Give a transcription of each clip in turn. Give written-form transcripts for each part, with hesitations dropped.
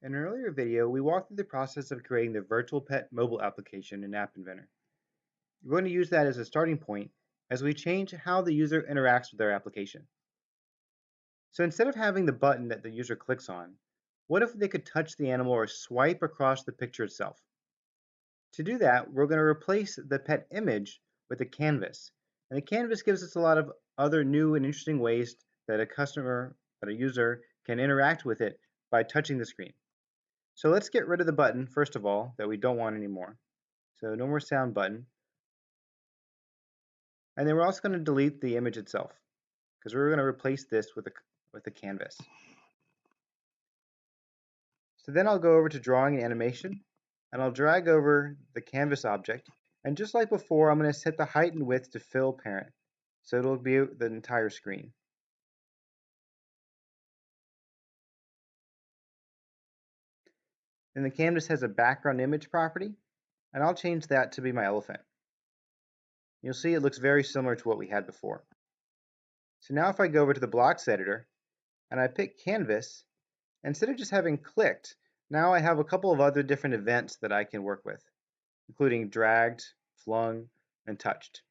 In an earlier video, we walked through the process of creating the VirtualPet mobile application in AppInventor. We're going to use that as a starting point as we change how the user interacts with our application. So instead of having the button that the user clicks on, what if they could touch the animal or swipe across the picture itself? To do that, we're going to replace the pet image with a canvas. And the canvas gives us a lot of other new and interesting ways that a user can interact with it by touching the screen. So let's get rid of the button, first of all, that we don't want anymore. So no more sound button. And then we're also going to delete the image itself because we're going to replace this with a canvas. So then I'll go over to drawing and animation, and I'll drag over the canvas object. And just like before, I'm going to set the height and width to fill parent. So it'll be the entire screen. And the canvas has a background image property, and I'll change that to be my elephant. You'll see it looks very similar to what we had before. So now if I go over to the blocks editor and I pick canvas, instead of just having clicked, now I have a couple of other different events that I can work with, including dragged, flung, and touched.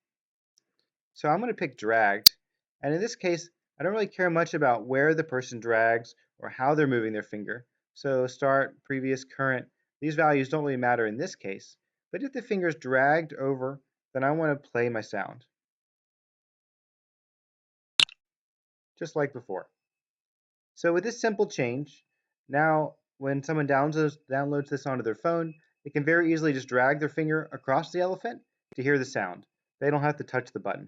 So I'm going to pick dragged, and in this case, I don't really care much about where the person drags or how they're moving their finger. So start, previous, current, these values don't really matter in this case, but if the finger's dragged over, then I want to play my sound, just like before. So with this simple change, now when someone downloads this onto their phone, they can very easily just drag their finger across the elephant to hear the sound. They don't have to touch the button.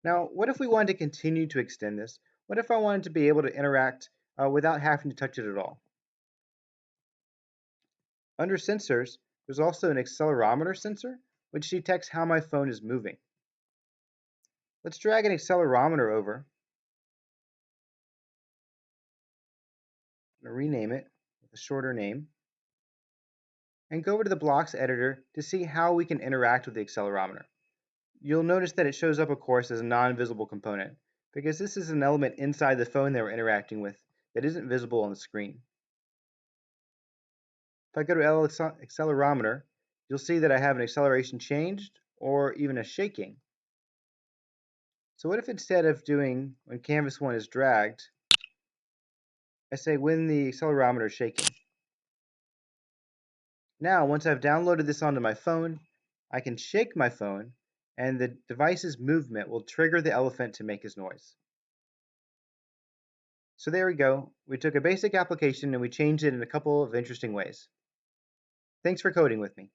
Now, what if we wanted to continue to extend this? What if I wanted to be able to interact without having to touch it at all? Under sensors, there's also an accelerometer sensor, which detects how my phone is moving. Let's drag an accelerometer over. I'm going to rename it with a shorter name, and go over to the blocks editor to see how we can interact with the accelerometer. You'll notice that it shows up, of course, as a non-visible component, because this is an element inside the phone that we're interacting with that isn't visible on the screen. If I go to accelerometer, you'll see that I have an acceleration changed or even a shaking. So what if instead of doing when canvas 1 is dragged, I say when the accelerometer is shaking? Now, once I've downloaded this onto my phone, I can shake my phone and the device's movement will trigger the elephant to make his noise. So there we go. We took a basic application and we changed it in a couple of interesting ways. Thanks for coding with me.